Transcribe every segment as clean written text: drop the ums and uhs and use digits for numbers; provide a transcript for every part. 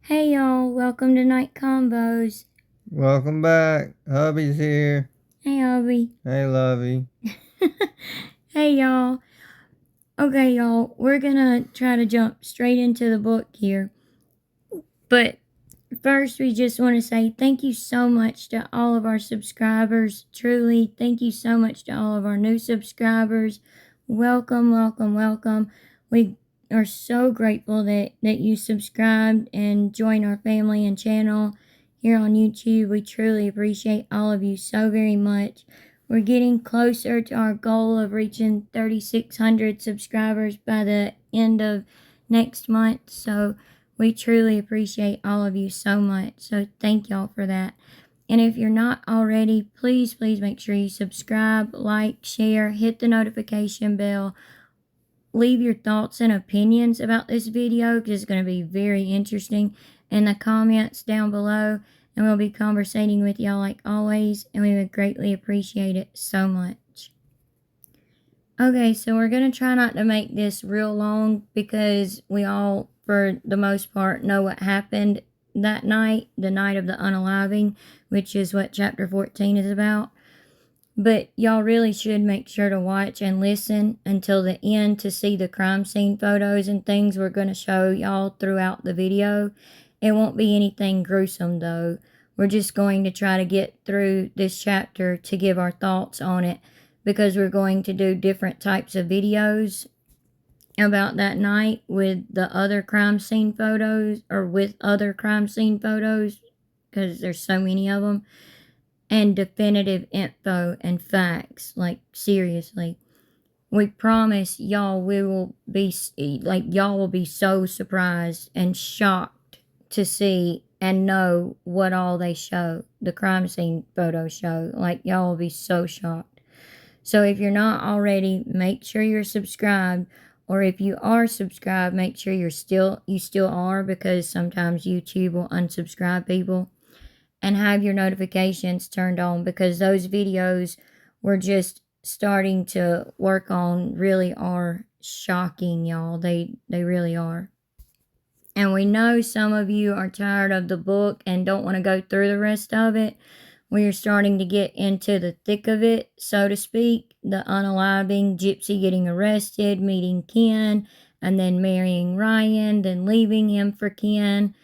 Hey y'all, welcome to Night Combos. Welcome back. Hubby's here. Hey Hubby. Hey, Lovey. Hey y'all. Okay, y'all, we're gonna try to jump straight into the book here. But first, we just want to say thank you so much to all of our subscribers. Truly, thank you so much to all of our new subscribers. Welcome, welcome, welcome. We are so grateful that you subscribed and joined our family and channel here on YouTube. We truly appreciate all of you so very much. We're getting closer to our goal of reaching 3,600 subscribers by the end of next month. So we truly appreciate all of you so much. So thank y'all for that. And if you're not already, please make sure you subscribe, like, share, hit the notification bell. Leave your thoughts and opinions about this video because it's going to be very interesting in the comments down below. And we'll be conversating with y'all like always. And we would greatly appreciate it so much. Okay, so we're going to try not to make this real long because we all, for the most part, know what happened that night, the night of the unaliving, which is what chapter 14 is about. But y'all really should make sure to watch and listen until the end to see the crime scene photos and things we're going to show y'all throughout the video. It won't be anything gruesome though. We're just going to try to get through this chapter to give our thoughts on it because we're going to do different types of videos about that night with the other crime scene photos or with other crime scene photos because there's so many of them. And definitive info and facts. Like, seriously. We promise y'all y'all will be so surprised and shocked to see and know what all they show. The crime scene photos show. Like, y'all will be so shocked. So if you're not already, make sure you're subscribed. Or if you are subscribed, make sure you still are, because sometimes YouTube will unsubscribe people. And have your notifications turned on because those videos we're just starting to work on really are shocking, y'all. They really are. And we know some of you are tired of the book and don't want to go through the rest of it. We are starting to get into the thick of it, so to speak. The unaliving, Gypsy getting arrested, meeting Ken, and then marrying Ryan, then leaving him for Ken.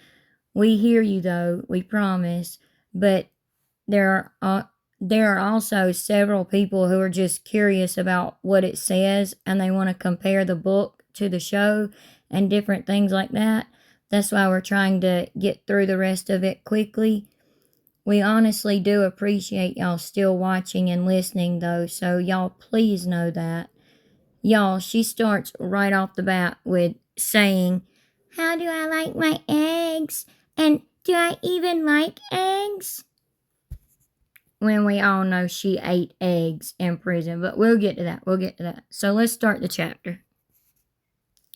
We hear you though, we promise. But there are also several people who are just curious about what it says and they want to compare the book to the show and different things like that. That's why we're trying to get through the rest of it quickly. We honestly do appreciate y'all still watching and listening though, so y'all please know that. Y'all, she starts right off the bat with saying, "How do I like my eggs? And do I even like eggs?" When we all know she ate eggs in prison. But we'll get to that. So let's start the chapter.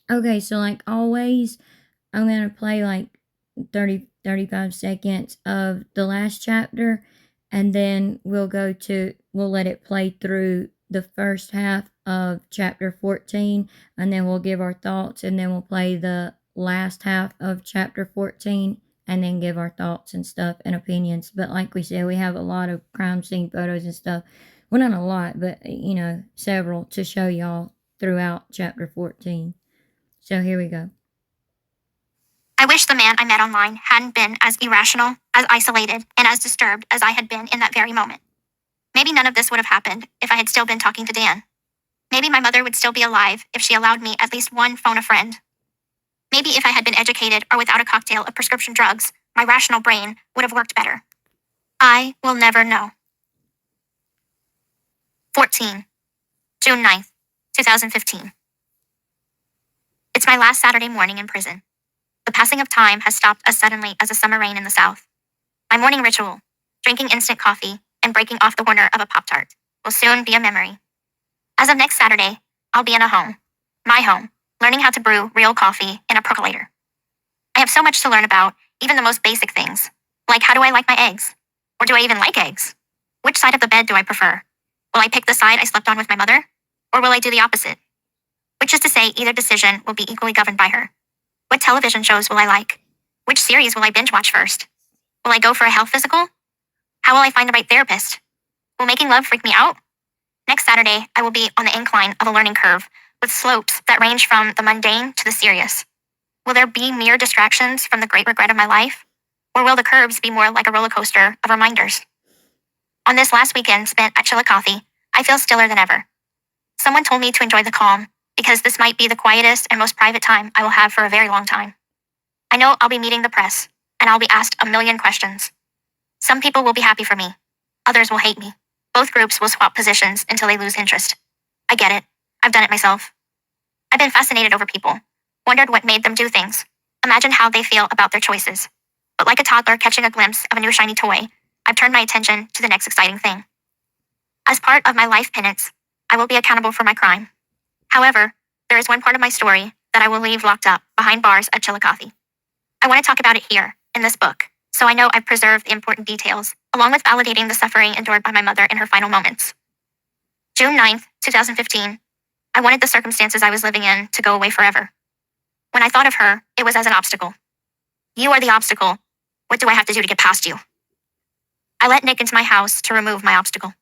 Okay, so like always, I'm going to play like 35 seconds of the last chapter. And then we'll let it play through the first half of chapter 14. And then we'll give our thoughts. And then we'll play the last half of chapter 14. And then give our thoughts and stuff and opinions. But like we said, we have a lot of crime scene photos and stuff. Well, not a lot, but, several to show y'all throughout chapter 14. So here we go. I wish the man I met online hadn't been as irrational, as isolated, and as disturbed as I had been in that very moment. Maybe none of this would have happened if I had still been talking to Dan. Maybe my mother would still be alive if she allowed me at least one phone a friend. Maybe if I had been educated or without a cocktail of prescription drugs, my rational brain would have worked better. I will never know. 14. June 9th, 2015. It's my last Saturday morning in prison. The passing of time has stopped as suddenly as a summer rain in the South. My morning ritual, drinking instant coffee and breaking off the corner of a Pop-Tart, will soon be a memory. As of next Saturday, I'll be in a home, my home, learning how to brew real coffee in a percolator. I have so much to learn about, even the most basic things, like how do I like my eggs? Or do I even like eggs? Which side of the bed do I prefer? Will I pick the side I slept on with my mother? Or will I do the opposite? Which is to say, either decision will be equally governed by her. What television shows will I like? Which series will I binge watch first? Will I go for a health physical? How will I find the right therapist? Will making love freak me out? Next Saturday, I will be on the incline of a learning curve with slopes that range from the mundane to the serious. Will there be mere distractions from the great regret of my life? Or will the curbs be more like a roller coaster of reminders? On this last weekend spent at Ch.14, I feel stiller than ever. Someone told me to enjoy the calm, because this might be the quietest and most private time I will have for a very long time. I know I'll be meeting the press, and I'll be asked a million questions. Some people will be happy for me. Others will hate me. Both groups will swap positions until they lose interest. I get it. I've done it myself. I've been fascinated over people, wondered what made them do things, imagined how they feel about their choices. But like a toddler catching a glimpse of a new shiny toy, I've turned my attention to the next exciting thing. As part of my life penance, I will be accountable for my crime. However, there is one part of my story that I will leave locked up behind bars at Chillicothe. I want to talk about it here, in this book, so I know I've preserved the important details, along with validating the suffering endured by my mother in her final moments. June 9th, 2015. I wanted the circumstances I was living in to go away forever. When I thought of her, it was as an obstacle. You are the obstacle. What do I have to do to get past you? I let Nick into my house to remove my obstacle.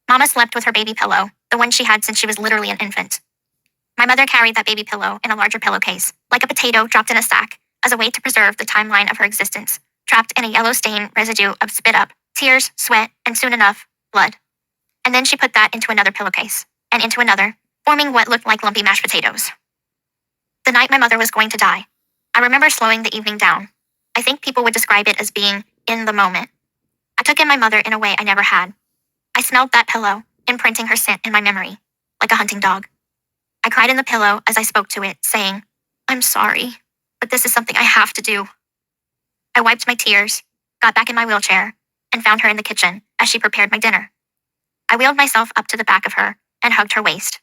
Mama slept with her baby pillow, the one she had since she was literally an infant. My mother carried that baby pillow in a larger pillowcase, like a potato dropped in a sack, as a way to preserve the timeline of her existence, trapped in a yellow stain residue of spit up, tears, sweat, and soon enough, blood. And then she put that into another pillowcase, and into another, forming what looked like lumpy mashed potatoes. The night my mother was going to die, I remember slowing the evening down. I think people would describe it as being in the moment. I took in my mother in a way I never had. I smelled that pillow, imprinting her scent in my memory, like a hunting dog. I cried in the pillow as I spoke to it, saying, "I'm sorry, but this is something I have to do." I wiped my tears, got back in my wheelchair, and found her in the kitchen as she prepared my dinner. I wheeled myself up to the back of her and hugged her waist.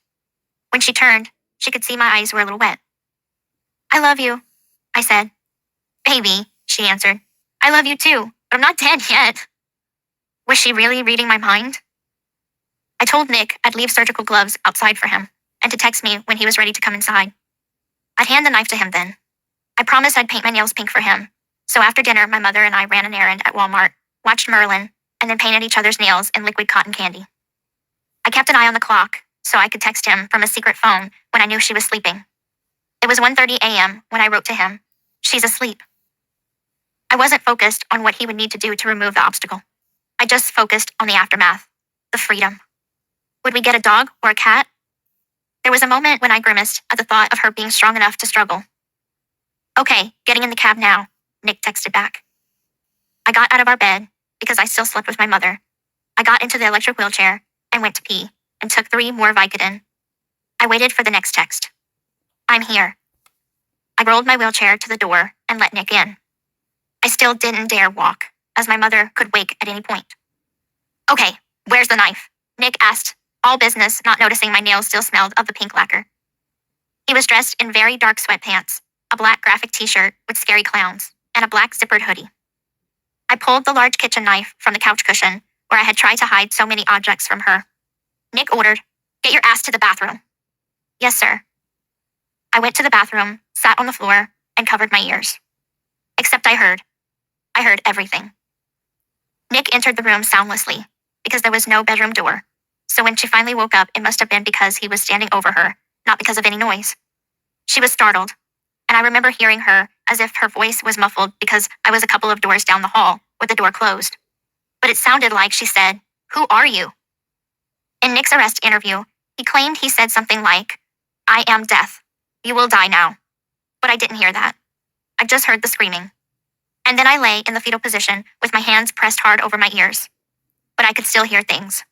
When she turned, she could see my eyes were a little wet. "I love you," I said. "Baby," she answered. "I love you too, but I'm not dead yet." Was she really reading my mind? I told Nick I'd leave surgical gloves outside for him, and to text me when he was ready to come inside. I'd hand the knife to him then. I promised I'd paint my nails pink for him, so after dinner my mother and I ran an errand at Walmart, watched Merlin, and then painted each other's nails in liquid cotton candy. I kept an eye on the clock, so I could text him from a secret phone when I knew she was sleeping. It was 1:30 a.m. when I wrote to him, "She's asleep." I wasn't focused on what he would need to do to remove the obstacle. I just focused on the aftermath, the freedom. Would we get a dog or a cat? There was a moment when I grimaced at the thought of her being strong enough to struggle. "Okay, getting in the cab now," Nick texted back. I got out of our bed, because I still slept with my mother. I got into the electric wheelchair and went to pee and took 3 more Vicodin. I waited for the next text. "I'm here." I rolled my wheelchair to the door and let Nick in. I still didn't dare walk, as my mother could wake at any point. "Okay, where's the knife?" Nick asked, all business, not noticing my nails still smelled of the pink lacquer. He was dressed in very dark sweatpants, a black graphic t-shirt with scary clowns, and a black zippered hoodie. I pulled the large kitchen knife from the couch cushion, where I had tried to hide so many objects from her. Nick ordered, "Get your ass to the bathroom." "Yes, sir." I went to the bathroom, sat on the floor, and covered my ears. Except I heard everything. Nick entered the room soundlessly, because there was no bedroom door. So when she finally woke up, it must have been because he was standing over her, not because of any noise. She was startled, and I remember hearing her as if her voice was muffled because I was a couple of doors down the hall, with the door closed. But it sounded like she said, "Who are you?" In Nick's arrest interview, he claimed he said something like, "I am death. You will die now." But I didn't hear that. I just heard the screaming. And then I lay in the fetal position with my hands pressed hard over my ears. But I could still hear things.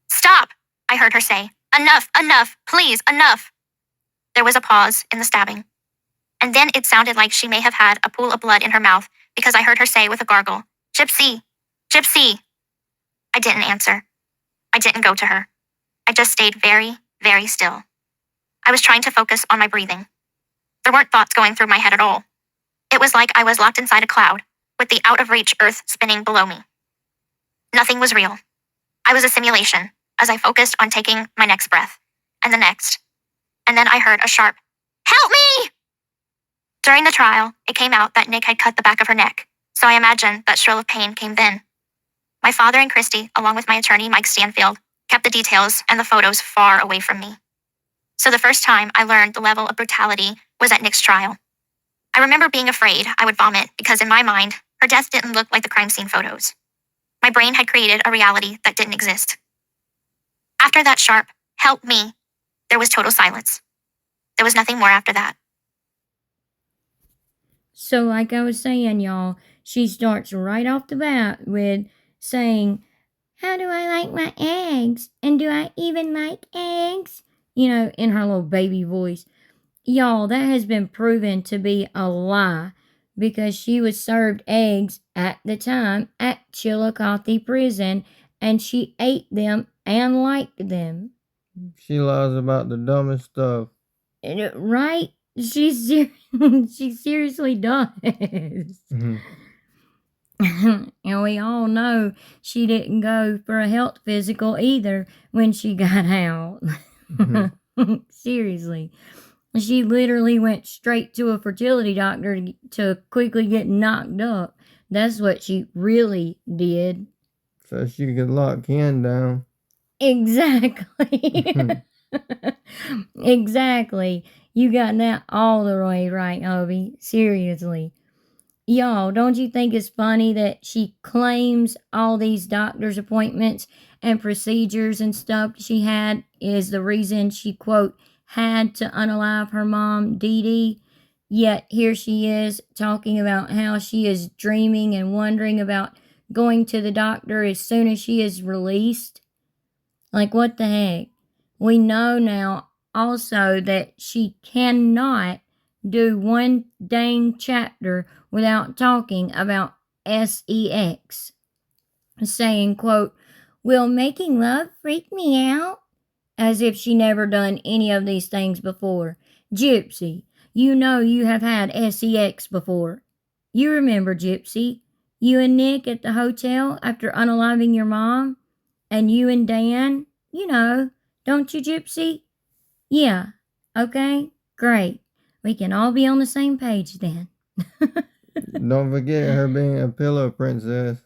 "Stop," I heard her say. "Enough, enough, please, enough." There was a pause in the stabbing. And then it sounded like she may have had a pool of blood in her mouth because I heard her say with a gargle, "Gypsy, Gypsy." I didn't answer. I didn't go to her. I just stayed very, very still. I was trying to focus on my breathing. There weren't thoughts going through my head at all. It was like I was locked inside a cloud, with the out-of-reach earth spinning below me. Nothing was real. I was a simulation, as I focused on taking my next breath, and the next. And then I heard a sharp, "Help me!" During the trial, it came out that Nick had cut the back of her neck, so I imagine that shrill of pain came then. My father and Christy, along with my attorney Mike Stanfield, kept the details and the photos far away from me. So the first time I learned the level of brutality was at Nick's trial. I remember being afraid I would vomit because in my mind, her death didn't look like the crime scene photos. My brain had created a reality that didn't exist. After that sharp, "Help me," there was total silence. There was nothing more after that. So, like I was saying, y'all, she starts right off the bat with saying, "How do I like my eggs? And do I even like eggs?" You know, in her little baby voice. Y'all, that has been proven to be a lie because she was served eggs at the time at Ch.14 prison and she ate them and liked them. She lies about the dumbest stuff. Right? She seriously does. Mhm. And we all know she didn't go for a health physical either when she got out. Mhm. Seriously. She literally went straight to a fertility doctor to quickly get knocked up. That's what she really did. So she could lock Ken down. Exactly. Exactly. You got that all the way right, Hubby. Seriously. Y'all, don't you think it's funny that she claims all these doctor's appointments and procedures and stuff she had is the reason she, quote, had to unalive her mom, Dee Dee? Yet here she is talking about how she is dreaming and wondering about going to the doctor as soon as she is released. Like, what the heck? We know now also that she cannot do one dang chapter without talking about sex, saying, quote, "Will making love freak me out?" As if she never done any of these things before. Gypsy, you know you have had sex before. You remember, Gypsy, you and Nick at the hotel after unaliving your mom? And you and Dan, you know, don't you, Gypsy? Yeah. Okay, great. We can all be on the same page then. Don't forget her being a pillow princess.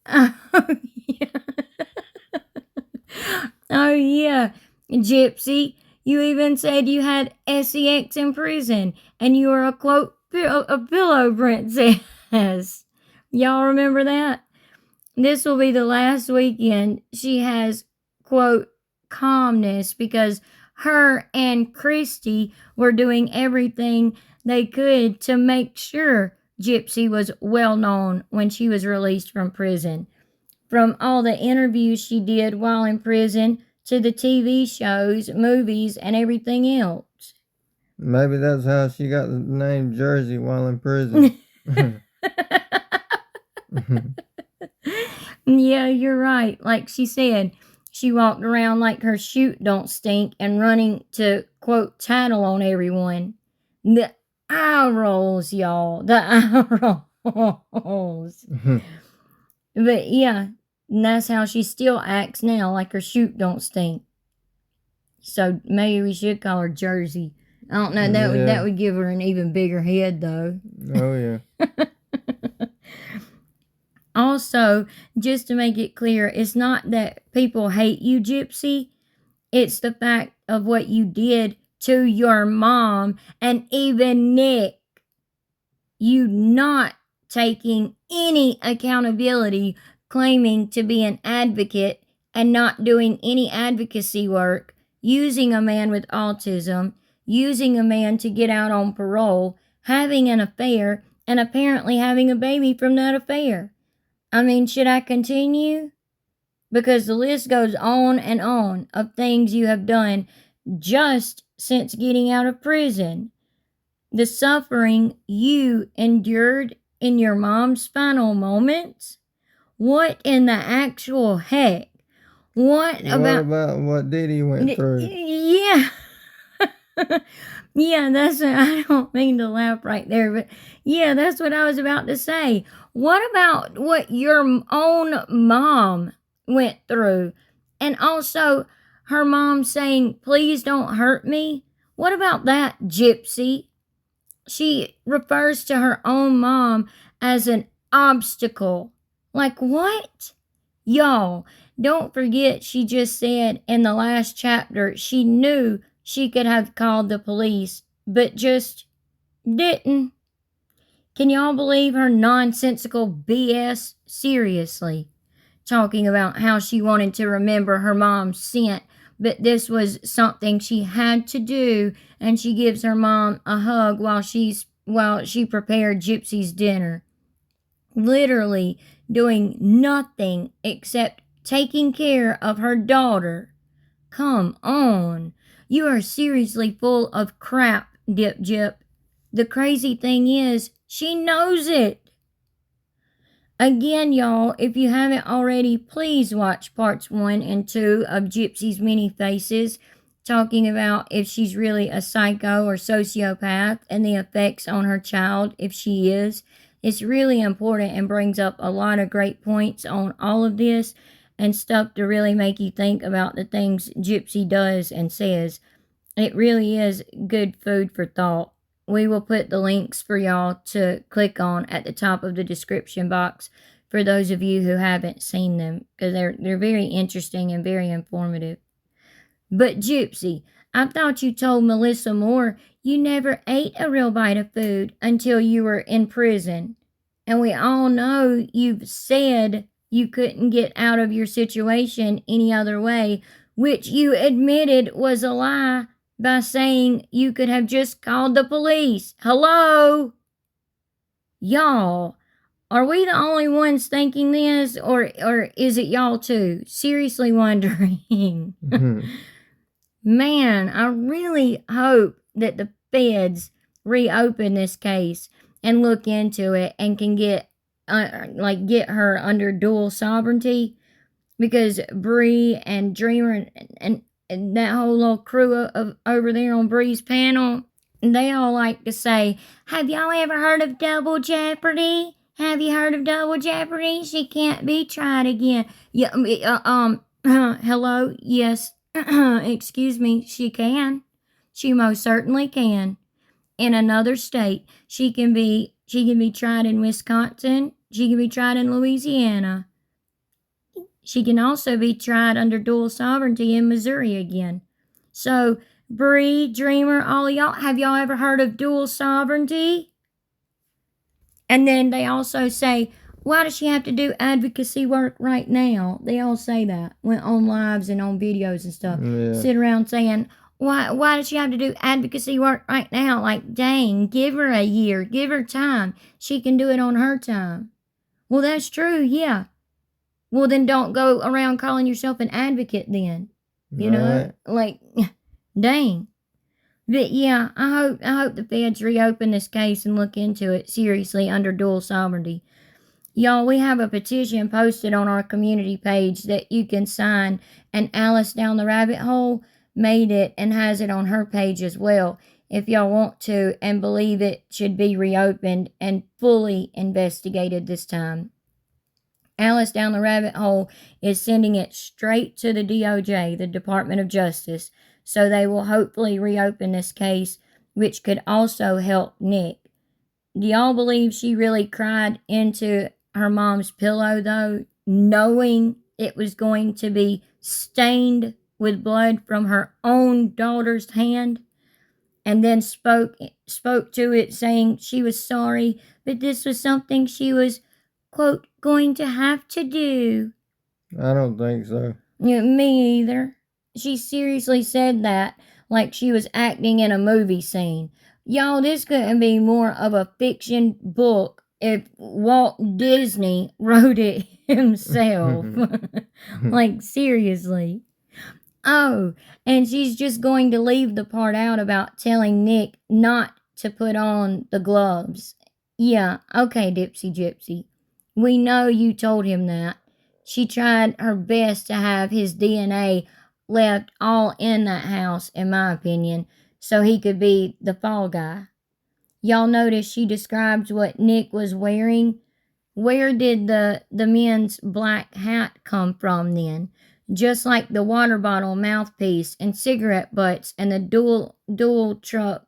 Oh, yeah. Oh, yeah. Gypsy, you even said you had sex in prison and you were a, quote, a pillow princess. Y'all remember that? This will be the last weekend she has, quote, calmness because her and Christy were doing everything they could to make sure Gypsy was well known when she was released from prison. From all the interviews she did while in prison to the TV shows, movies, and everything else. Maybe that's how she got the name Jersey while in prison. Yeah, you're right. Like she said, she walked around like her chute don't stink and running to, quote, tattle on everyone. The eye rolls, y'all. The eye rolls. But yeah, and that's how she still acts now, like her chute don't stink. So maybe we should call her Jersey. I don't know. That would give her an even bigger head, though. Oh yeah. Also, just to make it clear, it's not that people hate you, Gypsy. It's the fact of what you did to your mom and even Nick. You not taking any accountability, claiming to be an advocate and not doing any advocacy work, using a man with autism, using a man to get out on parole, having an affair, and apparently having a baby from that affair. I mean, should I continue? Because the list goes on and on of things you have done just since getting out of prison. The suffering you endured in your mom's final moments? What in the actual heck? What about what Diddy went through? Yeah. Yeah, that's what, I don't mean to laugh right there, but yeah, that's what I was about to say. What about what your own mom went through? And also her mom saying, "Please don't hurt me." What about that, Gypsy? She refers to her own mom as an obstacle. Like, what? Y'all, don't forget she just said in the last chapter she knew she could have called the police, but just didn't. Can y'all believe her nonsensical BS? Seriously. Talking about how she wanted to remember her mom's scent, but this was something she had to do, and she gives her mom a hug while she prepared Gypsy's dinner. Literally doing nothing except taking care of her daughter. Come on. You are seriously full of crap, Dip Jip. The crazy thing is, she knows it. Again, y'all, if you haven't already, please watch parts 1 and 2 of Gypsy's Many Faces, talking about if she's really a psycho or sociopath and the effects on her child if she is. It's really important and brings up a lot of great points on all of this and stuff to really make you think about the things Gypsy does and says. It really is good food for thought. We will put the links for y'all to click on at the top of the description box for those of you who haven't seen them, because they're very interesting and very informative. But Gypsy, I thought you told Melissa Moore you never ate a real bite of food until you were in prison. And we all know you've said you couldn't get out of your situation any other way, which you admitted was a lie by saying you could have just called the police. Hello? Y'all, are we the only ones thinking this, or is it y'all too? Seriously wondering. Man, I really hope that the feds reopen this case and look into it and can get her under dual sovereignty, because Bree and Dreamer and that whole little crew of over there on Bree's panel, they all like to say, have y'all ever heard of double jeopardy? Have you heard of double jeopardy? She can't be tried again. Yeah, hello? Yes. Excuse me, she can. She most certainly can. In another state, she can be tried in Wisconsin. She can be tried in Louisiana. She can also be tried under dual sovereignty in Missouri again. So, Bree, Dreamer, all y'all, have y'all ever heard of dual sovereignty? And then they also say, why does she have to do advocacy work right now? They all say that. Went on lives and on videos and stuff. Yeah. Sit around saying, why does she have to do advocacy work right now? Like, dang, give her a year. Give her time. She can do it on her time. Well, that's true, yeah. Well, then don't go around calling yourself an advocate then. You know? Like, dang. But yeah, I hope the feds reopen this case and look into it seriously under dual sovereignty. Y'all, we have a petition posted on our community page that you can sign, and Alice Down the Rabbit Hole made it and has it on her page as well, if y'all want to and believe it should be reopened and fully investigated this time. Alice Down the Rabbit Hole is sending it straight to the DOJ, the Department of Justice, so they will hopefully reopen this case, which could also help Nick. Do y'all believe she really cried into her mom's pillow, though, knowing it was going to be stained with blood from her own daughter's hand? And then spoke to it, saying she was sorry, but this was something she was, quote, going to have to do. I don't think so. Yeah, me either. She seriously said that like she was acting in a movie scene. Y'all, this couldn't be more of a fiction book if Walt Disney wrote it himself. Like, seriously. Oh, and she's just going to leave the part out about telling Nick not to put on the gloves. Yeah, okay, Dipsy Gypsy. We know you told him that. She tried her best to have his DNA left all in that house, in my opinion, so he could be the fall guy. Y'all notice she describes what Nick was wearing? Where did the men's black hat come from then? Just like the water bottle mouthpiece and cigarette butts and the dual truck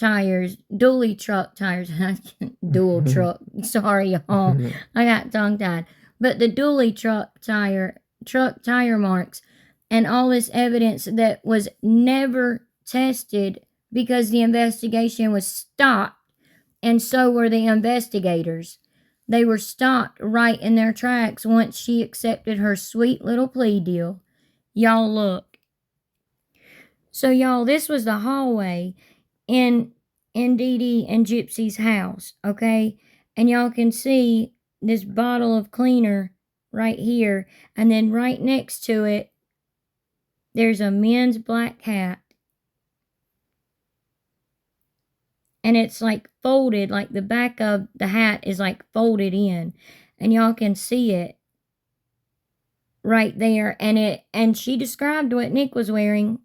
tires, dually truck tires, dual truck. Sorry, y'all, I got tongue tied. But the dually truck tire marks, and all this evidence that was never tested because the investigation was stopped, and so were the investigators. They were stopped right in their tracks once she accepted her sweet little plea deal. Y'all look. So y'all, this was the hallway in Dee Dee and Gypsy's house, okay? And y'all can see this bottle of cleaner right here, and then right next to it, there's a men's black hat. And it's like folded, like the back of the hat is like folded in, and y'all can see it right there. And she described what Nick was wearing,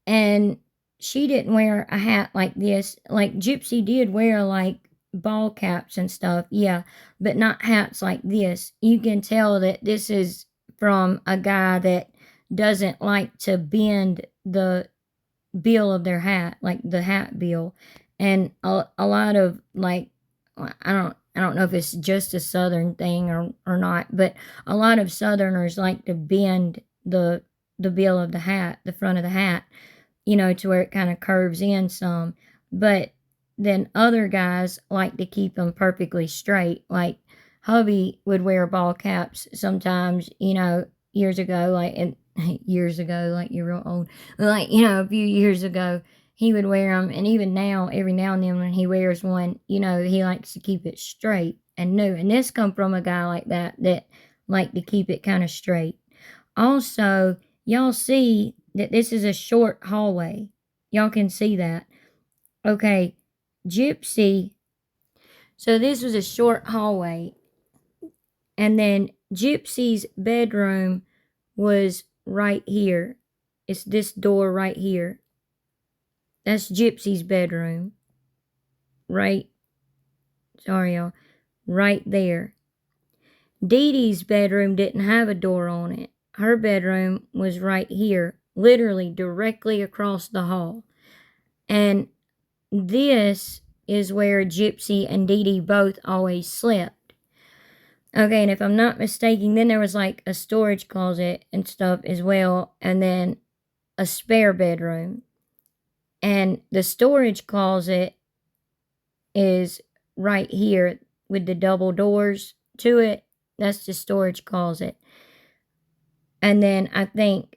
and she didn't wear a hat like this. Like Gypsy did wear like ball caps and stuff, yeah, but not hats like this. You can tell that this is from a guy that doesn't like to bend the bill of their hat, like the hat bill. And a lot of, like, I don't know if it's just a southern thing or not, but a lot of southerners like to bend the bill of the hat, the front of the hat, to where it kind of curves in some. But then other guys like to keep them perfectly straight. Like hubby would wear ball caps sometimes, years ago, like years ago, like you're real old, like, a few years ago, he would wear them. And even now, every now and then when he wears one, he likes to keep it straight and new. And this come from a guy like that like to keep it kind of straight. Also, y'all see that this is a short hallway. Y'all can see that. Okay, Gypsy. So this was a short hallway. And then Gypsy's bedroom was right here. It's this door right here. That's Gypsy's bedroom. Right. Sorry, y'all. Right there. Dee Dee's bedroom didn't have a door on it. Her bedroom was right here, literally directly across the hall. And this is where Gypsy and Dee Dee both always slept. Okay, and if I'm not mistaken, then there was like a storage closet and stuff as well, and then a spare bedroom. And the storage closet is right here with the double doors to it. That's the storage closet. And then I think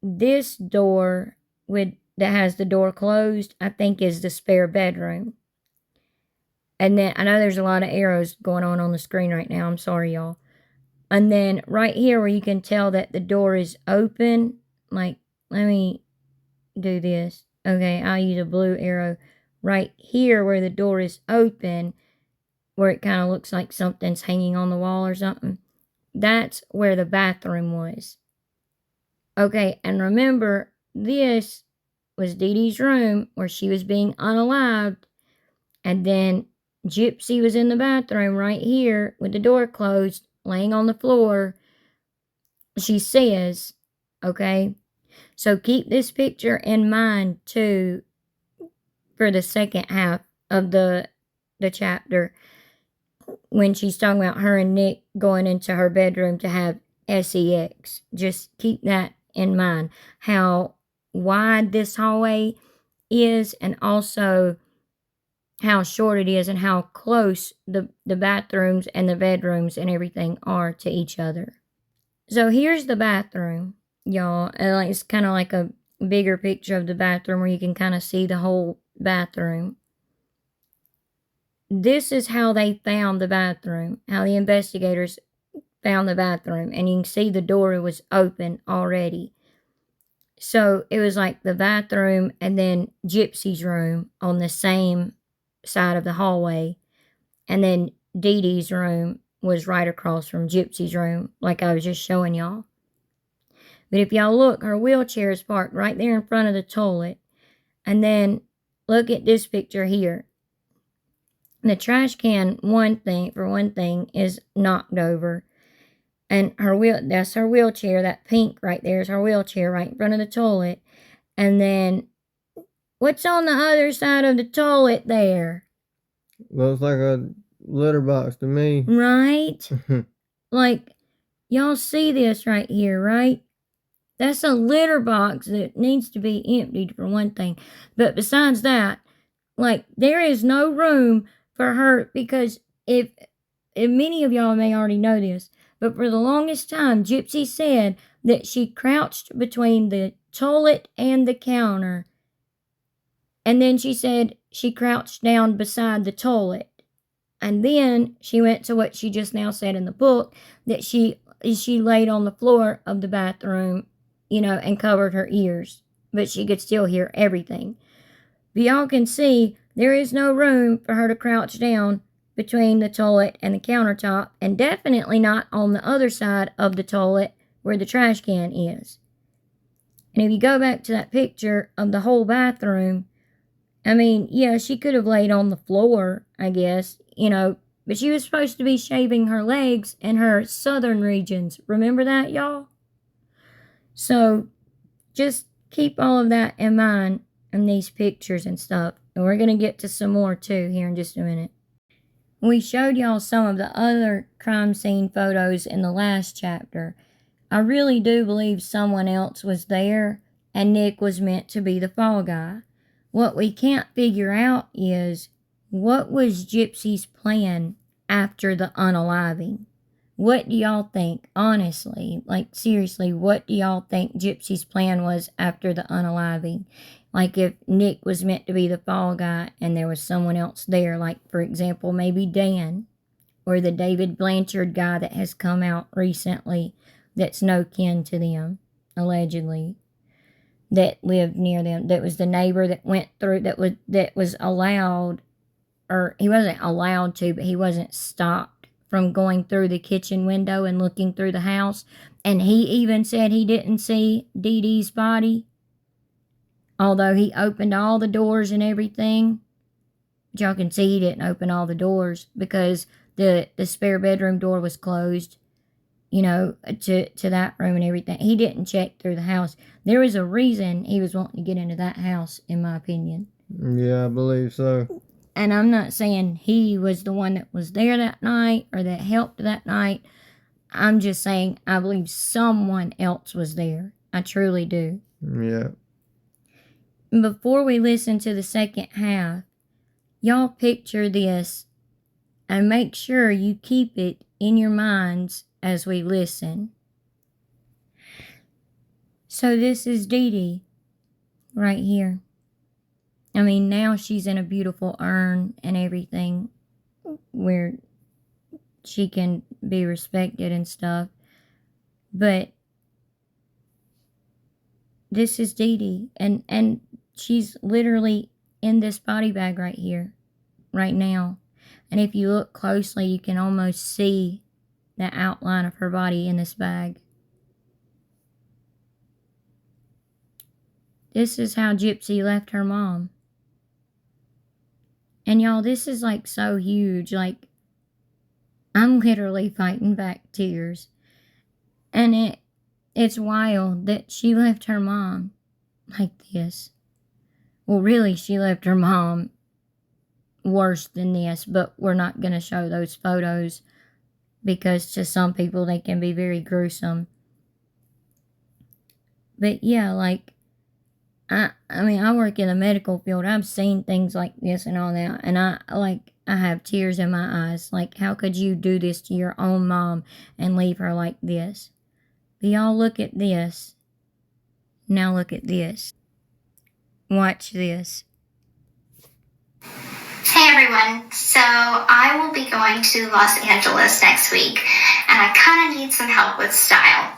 this door that has the door closed, I think is the spare bedroom. And then I know there's a lot of arrows going on the screen right now. I'm sorry, y'all. And then right here where you can tell that the door is open, like, let me do this. Okay, I'll use a blue arrow. Right here where the door is open, where it kind of looks like something's hanging on the wall or something, that's where the bathroom was. Okay, and remember, this was Dee Dee's room where she was being unalived. And then Gypsy was in the bathroom right here with the door closed, laying on the floor, she says, okay? So keep this picture in mind, too, for the second half of the chapter, when she's talking about her and Nick going into her bedroom to have sex. Just keep that in mind, how wide this hallway is, and also how short it is, and how close the bathrooms and the bedrooms and everything are to each other. So here's the bathroom, y'all. It's kind of like a bigger picture of the bathroom where you can kind of see the whole bathroom. This is how they found the bathroom, how the investigators found the bathroom. And you can see the door was open already. So it was like the bathroom and then Gypsy's room on the same side of the hallway. And then Dee Dee's room was right across from Gypsy's room, like I was just showing y'all. But if y'all look, her wheelchair is parked right there in front of the toilet. And then look at this picture here. The trash can, for one thing, is knocked over. And that's her wheelchair. That pink right there is her wheelchair right in front of the toilet. And then What's on the other side of the toilet there? Looks like a litter box to me. Right? Like, y'all see this right here, right? That's a litter box that needs to be emptied for one thing. But besides that, like, there is no room for her, because if many of y'all may already know this, but for the longest time, Gypsy said that she crouched between the toilet and the counter. And then she said she crouched down beside the toilet. And then she went to what she just now said in the book, that she laid on the floor of the bathroom, and covered her ears, but she could still hear everything. But y'all can see there is no room for her to crouch down between the toilet and the countertop, and definitely not on the other side of the toilet where the trash can is. And if you go back to that picture of the whole bathroom, I mean, yeah, she could have laid on the floor, I guess, but she was supposed to be shaving her legs in her southern regions. Remember that, y'all? So just keep all of that in mind in these pictures and stuff. And we're going to get to some more too here in just a minute. We showed y'all some of the other crime scene photos in the last chapter. I really do believe someone else was there and Nick was meant to be the fall guy. What we can't figure out is, what was Gypsy's plan after the unaliving? What do y'all think? Honestly, like seriously, what do y'all think Gypsy's plan was after the unaliving? Like if Nick was meant to be the fall guy and there was someone else there, like for example, maybe Dan or the David Blanchard guy that has come out recently that's no kin to them, allegedly, that lived near them, that was the neighbor that went through, that was allowed, or he wasn't allowed to, but he wasn't stopped from going through the kitchen window and looking through the house. And he even said he didn't see Dee Dee's body, although he opened all the doors and everything. But y'all can see he didn't open all the doors because the spare bedroom door was closed, to that room and everything. He didn't check through the house. There was a reason he was wanting to get into that house, in my opinion. Yeah, I believe so. And I'm not saying he was the one that was there that night or that helped that night. I'm just saying I believe someone else was there. I truly do. Yeah. Before we listen to the second half, y'all picture this and make sure you keep it in your minds as we listen. So this is Dee Dee right here. I mean, now she's in a beautiful urn and everything where she can be respected and stuff. But this is Dee Dee. And she's literally in this body bag right here, right now. And if you look closely, you can almost see the outline of her body in this bag. This is how Gypsy left her mom. And y'all, this is like so huge. Like, I'm literally fighting back tears. And it's wild that she left her mom like this. Well, really, she left her mom worse than this, but we're not going to show those photos because to some people they can be very gruesome. But yeah, like, I mean, I work in the medical field. I've seen things like this and all that, and I have tears in my eyes. Like, how could you do this to your own mom and leave her like this? But y'all, look at this. Now look at this. Watch this. Hey everyone, so I will be going to Los Angeles next week, and I kind of need some help with style.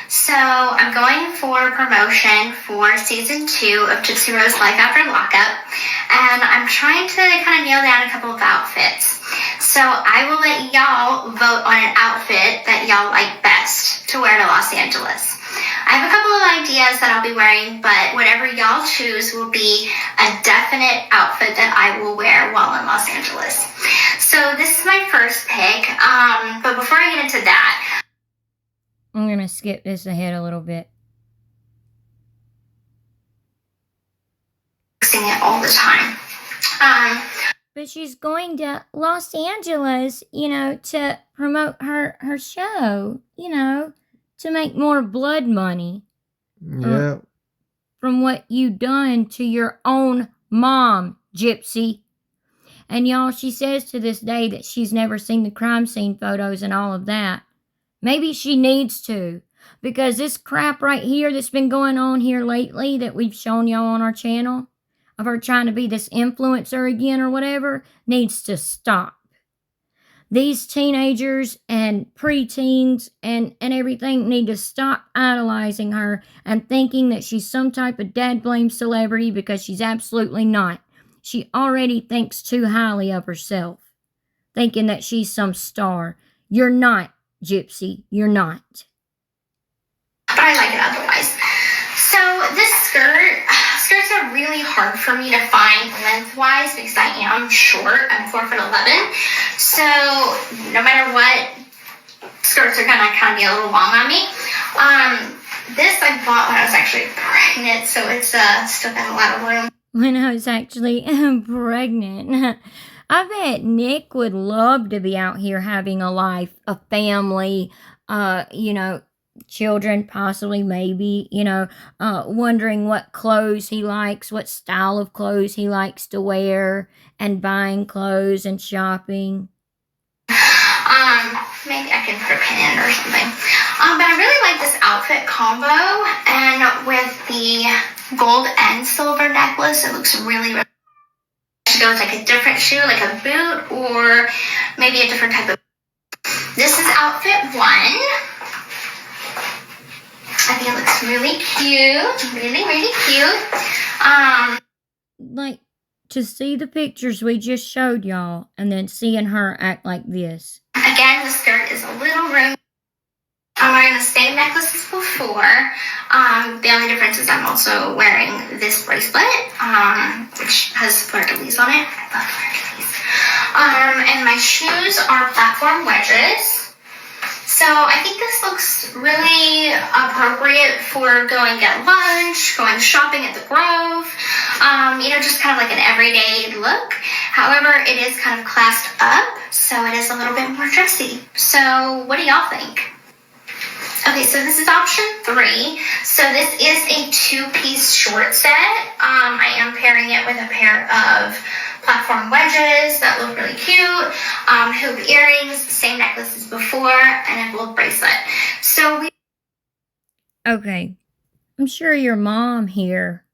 So I'm going for promotion for season 2 of Gypsy Rose Life After Lockup, and I'm trying to kind of nail down a couple of outfits. So I will let y'all vote on an outfit that y'all like best to wear to Los Angeles. I have a couple of ideas that I'll be wearing, but whatever y'all choose will be a definite outfit that I will wear while in Los Angeles. So this is my first pick, but before I get into that, I'm going to skip this ahead a little bit. Focusing But she's going to Los Angeles, to promote her show, to make more blood money. Yeah. From what you done to your own mom, Gypsy. And y'all, she says to this day that she's never seen the crime scene photos and all of that. Maybe she needs to, because this crap right here that's been going on here lately that we've shown y'all on our channel, of her trying to be this influencer again or whatever, needs to stop. These teenagers and preteens and everything need to stop idolizing her and thinking that she's some type of dad blame celebrity, because she's absolutely not. She already thinks too highly of herself, thinking that she's some star. You're not, Gypsy. You're not. But I like it otherwise. So this skirts are really hard for me to find lengthwise because I am short. I'm 4'11". So no matter what, skirts are gonna kind of be a little long on me. This I bought when I was actually pregnant, so it's still got a lot of room. When I was actually pregnant. I bet Nick would love to be out here having a life, a family, children, possibly, maybe, wondering what clothes he likes, what style of clothes he likes to wear, and buying clothes and shopping. Maybe I can put a pin in or something. But I really like this outfit combo, and with the gold and silver necklace, it looks really, really. I should go with like a different shoe, like a boot, or maybe a different type of. This is outfit 1. I think it looks really cute. Really, really cute. Like, to see the pictures we just showed y'all, and then seeing her act like this. Again, the skirt is a little roomy. I'm wearing the same necklace as before. The only difference is I'm also wearing this bracelet, which has fleur-de-lis on it. I love fleur-de-lis. And my shoes are platform wedges. So I think this looks really appropriate for going get lunch, going shopping at the Grove, just kind of like an everyday look. However, it is kind of classed up, so it is a little bit more dressy. So what do y'all think? Okay, so this is option 3. So this is a 2-piece short set. I am pairing it with a pair of platform wedges that look really cute, hoop earrings, same necklace as before, and a gold bracelet. So Okay, I'm sure your mom here,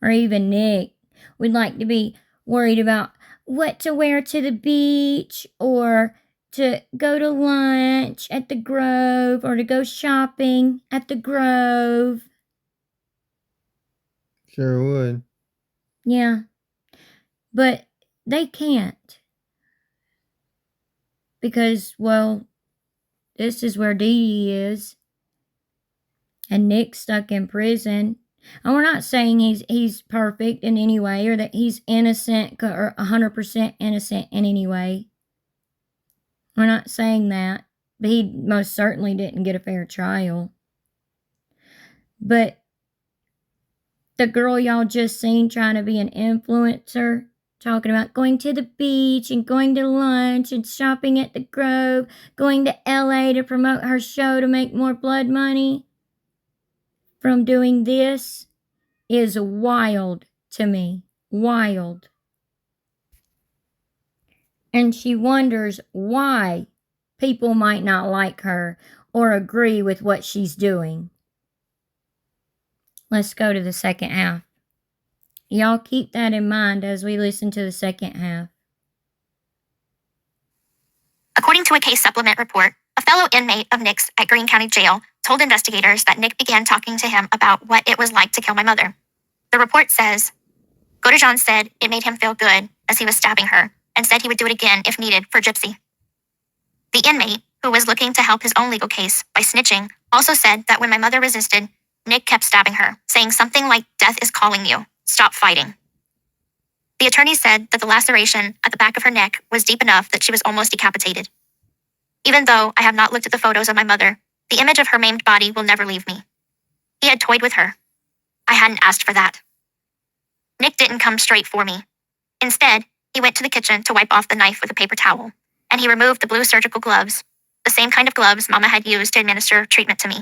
or even Nick, would like to be worried about what to wear to the beach, or to go to lunch at the Grove, or to go shopping at the Grove. Sure would. Yeah. But they can't. Because, well, this is where Dee Dee is. And Nick's stuck in prison. And we're not saying he's perfect in any way, or that he's innocent, or 100% innocent in any way. We're not saying that. But he most certainly didn't get a fair trial. But the girl y'all just seen trying to be an influencer, talking about going to the beach and going to lunch and shopping at the Grove, going to LA to promote her show to make more blood money from doing this, is wild to me. Wild. And she wonders why people might not like her or agree with what she's doing. Let's go to the second half. Y'all keep that in mind as we listen to the second half. According to a case supplement report, a fellow inmate of Nick's at Greene County Jail told investigators that Nick began talking to him about what it was like to kill my mother. The report says, Godejohn said it made him feel good as he was stabbing her, and said he would do it again if needed for Gypsy. The inmate, who was looking to help his own legal case by snitching, also said that when my mother resisted, Nick kept stabbing her, saying something like, "Death is calling you. Stop fighting." The attorney said that the laceration at the back of her neck was deep enough that she was almost decapitated. Even though I have not looked at the photos of my mother, the image of her maimed body will never leave me. He had toyed with her. I hadn't asked for that. Nick didn't come straight for me. Instead, he went to the kitchen to wipe off the knife with a paper towel, and he removed the blue surgical gloves, the same kind of gloves Mama had used to administer treatment to me.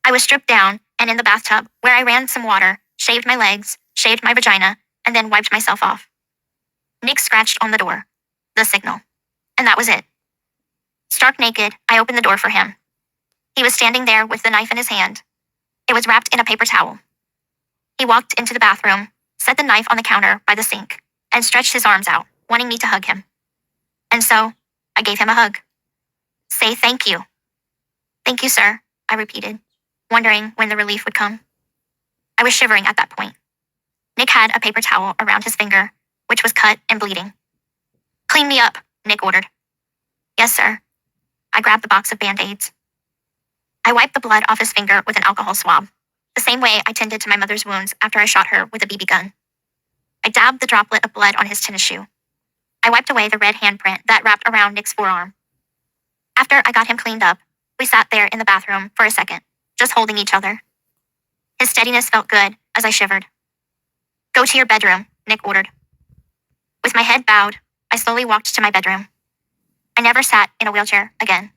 I was stripped down and in the bathtub, where I ran some water, shaved my legs, shaved my vagina, and then wiped myself off. Nick scratched on the door, the signal, and that was it. Stark naked, I opened the door for him. He was standing there with the knife in his hand. It was wrapped in a paper towel. He walked into the bathroom, set the knife on the counter by the sink, and stretched his arms out, wanting me to hug him. And so, I gave him a hug. Say thank you. Thank you, sir, I repeated, wondering when the relief would come. I was shivering at that point. Nick had a paper towel around his finger, which was cut and bleeding. Clean me up, Nick ordered. Yes, sir. I grabbed the box of Band-Aids. I wiped the blood off his finger with an alcohol swab, the same way I tended to my mother's wounds after I shot her with a BB gun. I dabbed the droplet of blood on his tennis shoe. I wiped away the red handprint that wrapped around Nick's forearm. After I got him cleaned up, we sat there in the bathroom for a second, just holding each other. His steadiness felt good as I shivered. Go to your bedroom, Nick ordered. With my head bowed, I slowly walked to my bedroom. I never sat in a wheelchair again.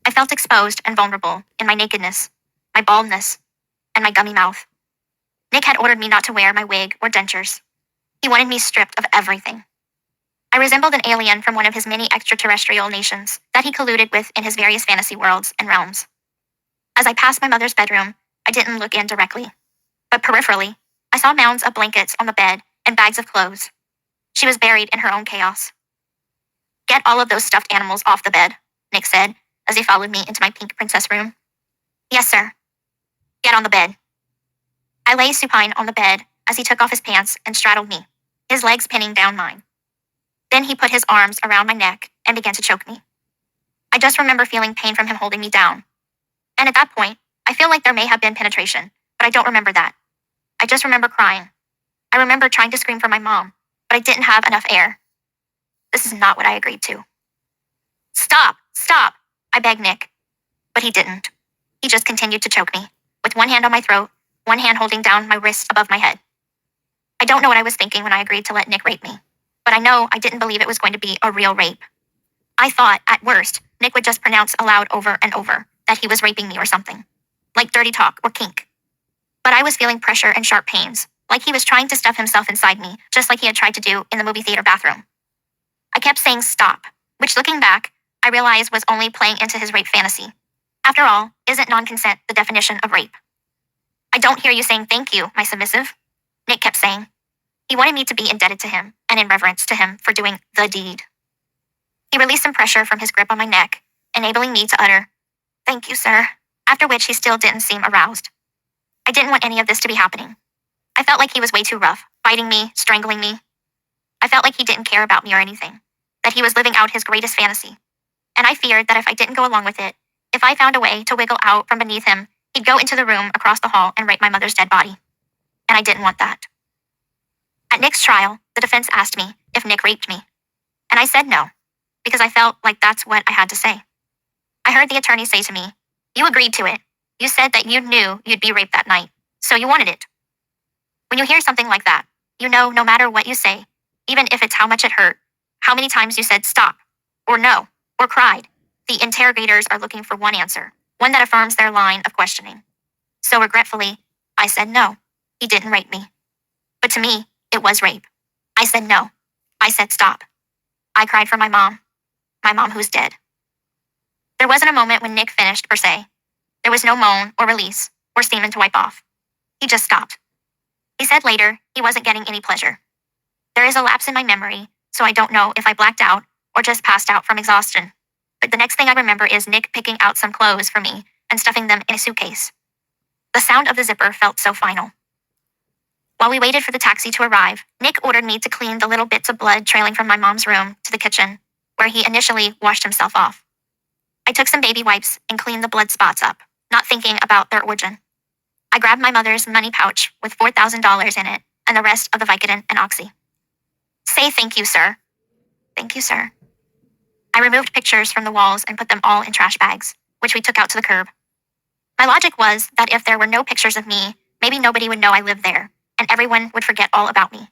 I felt exposed and vulnerable in my nakedness, my baldness, and my gummy mouth. Nick had ordered me not to wear my wig or dentures. He wanted me stripped of everything. I resembled an alien from one of his many extraterrestrial nations that he colluded with in his various fantasy worlds and realms. As I passed my mother's bedroom, I didn't look in directly, but peripherally, I saw mounds of blankets on the bed and bags of clothes. She was buried in her own chaos. Get all of those stuffed animals off the bed, Nick said, as he followed me into my pink princess room. Yes, sir. Get on the bed. I lay supine on the bed as he took off his pants and straddled me, his legs pinning down mine. Then he put his arms around my neck and began to choke me. I just remember feeling pain from him holding me down. And at that point, I feel like there may have been penetration, but I don't remember that. I just remember crying. I remember trying to scream for my mom, but I didn't have enough air. This is not what I agreed to. Stop, stop, I begged Nick. But he didn't. He just continued to choke me, with one hand on my throat, one hand holding down my wrist above my head. I don't know what I was thinking when I agreed to let Nick rape me, but I know I didn't believe it was going to be a real rape. I thought, at worst, Nick would just pronounce aloud over and over that he was raping me or something, like dirty talk or kink. But I was feeling pressure and sharp pains, like he was trying to stuff himself inside me, just like he had tried to do in the movie theater bathroom. I kept saying stop, which looking back, I realized was only playing into his rape fantasy. After all, isn't non-consent the definition of rape? I don't hear you saying thank you, my submissive, Nick kept saying. He wanted me to be indebted to him and in reverence to him for doing the deed. He released some pressure from his grip on my neck, enabling me to utter, thank you, sir, after which he still didn't seem aroused. I didn't want any of this to be happening. I felt like he was way too rough, biting me, strangling me. I felt like he didn't care about me or anything, that he was living out his greatest fantasy. And I feared that if I didn't go along with it, if I found a way to wiggle out from beneath him, he'd go into the room across the hall and rape my mother's dead body. And I didn't want that. At Nick's trial, the defense asked me if Nick raped me. And I said no, because I felt like that's what I had to say. I heard the attorney say to me, you agreed to it. You said that you knew you'd be raped that night, so you wanted it. When you hear something like that, you know no matter what you say, even if it's how much it hurt, how many times you said stop, or no, or cried, the interrogators are looking for one answer, one that affirms their line of questioning. So regretfully, I said no, he didn't rape me. But to me, it was rape. I said no. I said stop. I cried for my mom who's dead. There wasn't a moment when Nick finished, per se. There was no moan or release or semen to wipe off. He just stopped. He said later he wasn't getting any pleasure. There is a lapse in my memory, so I don't know if I blacked out or just passed out from exhaustion. But the next thing I remember is Nick picking out some clothes for me and stuffing them in a suitcase. The sound of the zipper felt so final. While we waited for the taxi to arrive, Nick ordered me to clean the little bits of blood trailing from my mom's room to the kitchen, where he initially washed himself off. I took some baby wipes and cleaned the blood spots up, not thinking about their origin. I grabbed my mother's money pouch with $4,000 in it and the rest of the Vicodin and Oxy. Say thank you, sir. Thank you, sir. I removed pictures from the walls and put them all in trash bags, which we took out to the curb. My logic was that if there were no pictures of me, maybe nobody would know I lived there, and everyone would forget all about me.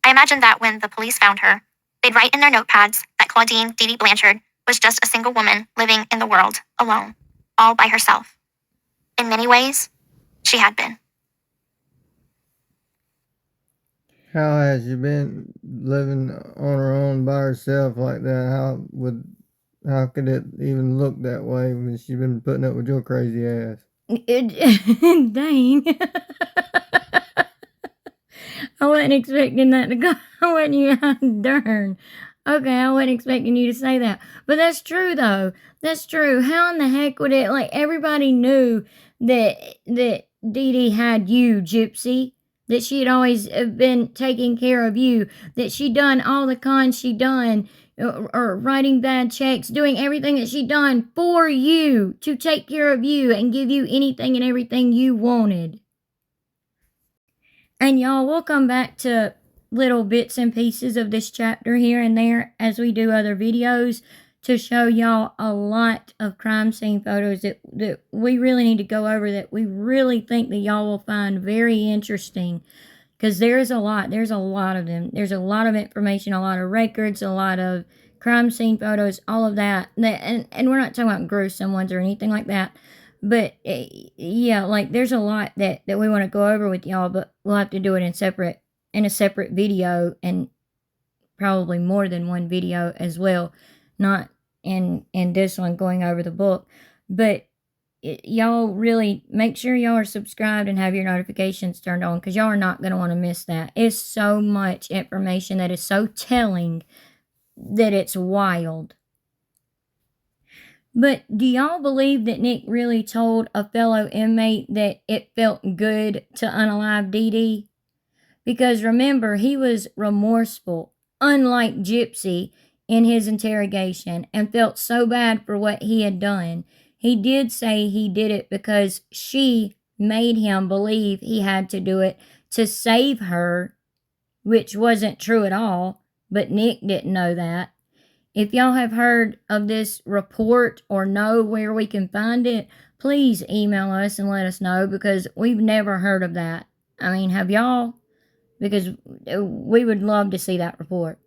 I imagined that when the police found her, they'd write in their notepads that Claudine Dee Dee Blanchard was just a single woman living in the world, alone, all by herself. In many ways, she had been. How has she been living on her own by herself like that? How could it even look that way when she's been putting up with your crazy ass? Dang. I wasn't expecting that to go. I wasn't even, darn. Okay, I wasn't expecting you to say that. But that's true, though. That's true. How in the heck would it, like, everybody knew that Dee Dee had you, Gypsy. That she had always been taking care of you. That she done all the cons she done. Or writing bad checks, doing everything that she done for you, to take care of you and give you anything and everything you wanted. And y'all, we'll come back to little bits and pieces of this chapter here and there as we do other videos to show y'all a lot of crime scene photos that we really need to go over, that we really think that y'all will find very interesting. Because there's a lot of them. There's a lot of information, a lot of records, a lot of crime scene photos, all of that. And we're not talking about gruesome ones or anything like that. But yeah, like there's a lot that we want to go over with y'all, but we'll have to do it in a separate video, and probably more than one video as well. Not in this one going over the book. But y'all really make sure y'all are subscribed and have your notifications turned on, because y'all are not going to want to miss that. It's so much information that is so telling that it's wild. But do y'all believe that Nick really told a fellow inmate that it felt good to unalive Dee Dee? Because remember, he was remorseful, unlike Gypsy, in his interrogation, and felt so bad for what he had done. He did say he did it because she made him believe he had to do it to save her, which wasn't true at all, but Nick didn't know that. If y'all have heard of this report or know where we can find it, please email us and let us know, because we've never heard of that. I mean, have y'all? Because we would love to see that report.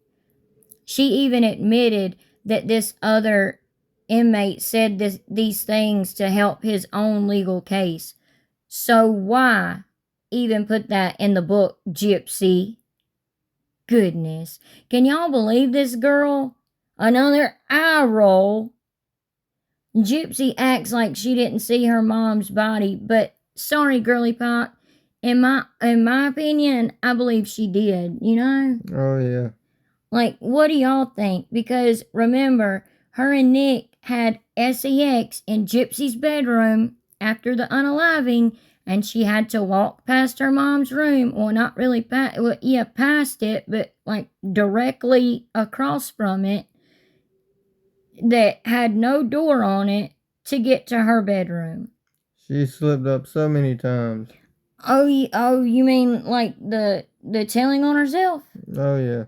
She even admitted that this other inmate said these things to help his own legal case. So why even put that in the book, Gypsy? Goodness. Can y'all believe this girl? Another eye roll. Gypsy acts like she didn't see her mom's body, but sorry, girly pop. In my opinion, I believe she did, you know? Oh, yeah. Like, what do y'all think? Because remember, her and Nick had sex in Gypsy's bedroom after the unaliving, and she had to walk past her mom's room. Well, not really past it, but like directly across from it, that had no door on it, to get to her bedroom. She slipped up so many times. Oh, you mean like the telling on herself? Oh, yeah.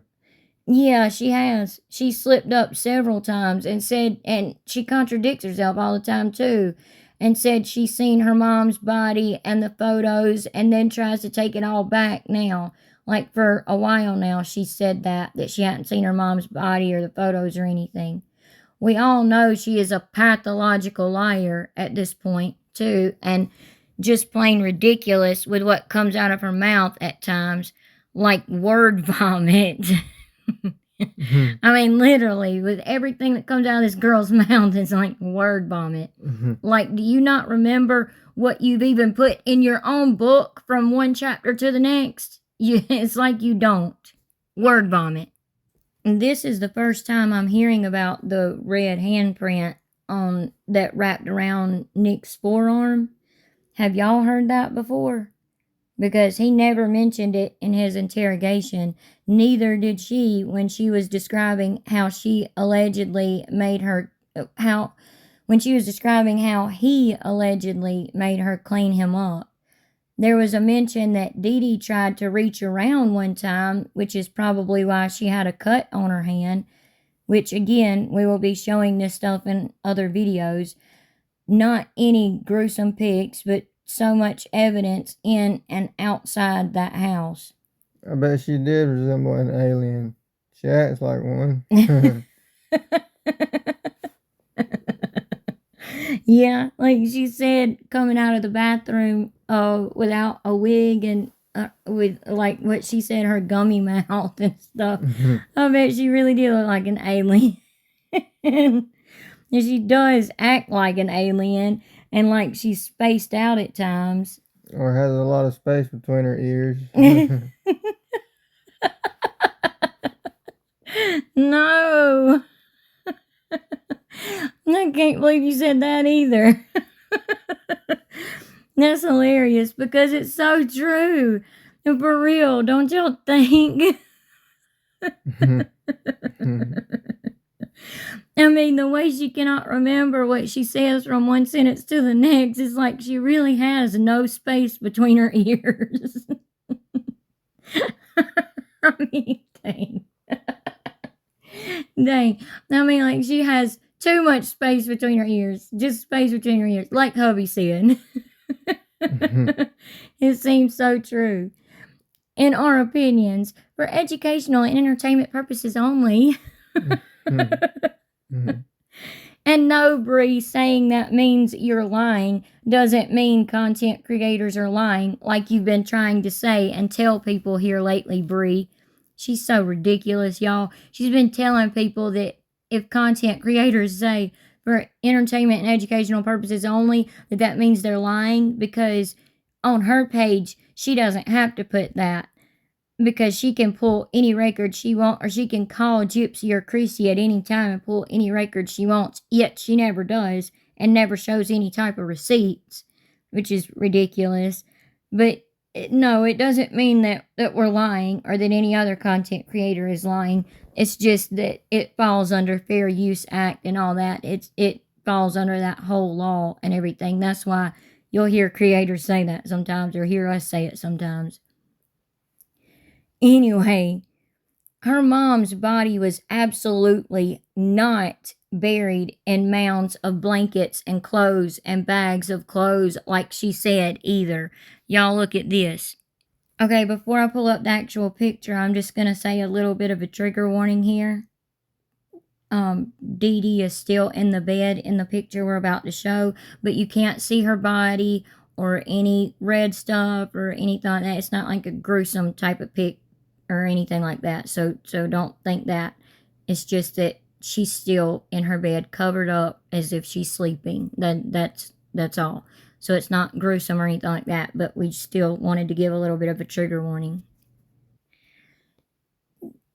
Yeah, she has. She slipped up several times and said, and she contradicts herself all the time too, and said she's seen her mom's body and the photos, and then tries to take it all back now. Like for a while now, she said that she hadn't seen her mom's body or the photos or anything. We all know she is a pathological liar at this point too, and just plain ridiculous with what comes out of her mouth at times, like word vomit. I mean, literally, with everything that comes out of this girl's mouth, it's like word vomit. Like, do you not remember what you've even put in your own book from one chapter to the next? It's like you don't. Word vomit. And this is the first time I'm hearing about the red handprint on that wrapped around Nick's forearm. Have y'all heard that before? Because he never mentioned it in his interrogation. Neither did she when she was describing how she allegedly made her, when she was describing how he allegedly made her clean him up. There was a mention that Dee Dee tried to reach around one time, which is probably why she had a cut on her hand, which again, we will be showing this stuff in other videos. Not any gruesome pics, but so much evidence in and outside that house. I bet she did resemble an alien. She acts like one. Yeah, like she said, coming out of the bathroom without a wig and with like what she said, her gummy mouth and stuff. I bet she really did look like an alien. And she does act like an alien and like she's spaced out at times. Or has a lot of space between her ears. No. I can't believe you said that either. That's hilarious because it's so true. For real, don't y'all think? I mean, the way she cannot remember what she says from one sentence to the next is like she really has no space between her ears. I mean, dang. Dang. I mean, like she has too much space between her ears. Just space between her ears. Like hubby said. It seems so true. In our opinions, for educational and entertainment purposes only. And no, Bree, saying that means you're lying doesn't mean content creators are lying, like you've been trying to say and tell people here lately, Bree. She's so ridiculous, y'all. She's been telling people that if content creators say for entertainment and educational purposes only, that means they're lying, because on her page, she doesn't have to put that, because she can pull any record she wants, or she can call Gypsy or Chrissy at any time and pull any record she wants, yet she never does and never shows any type of receipts, which is ridiculous. But no, it doesn't mean that we're lying or that any other content creator is lying. It's just that it falls under Fair Use Act and all that. It falls under that whole law and everything. That's why you'll hear creators say that sometimes, or hear us say it sometimes. Anyway, her mom's body was absolutely not buried in mounds of blankets and clothes and bags of clothes like she said either. Y'all look at this. Okay, before I pull up the actual picture, I'm just going to say a little bit of a trigger warning here. Dee Dee is still in the bed in the picture we're about to show, but you can't see her body or any red stuff or anything like that. It's not like a gruesome type of pic or anything like that. So don't think that. It's just that she's still in her bed, covered up as if she's sleeping. That's all. So it's not gruesome or anything like that, but we still wanted to give a little bit of a trigger warning.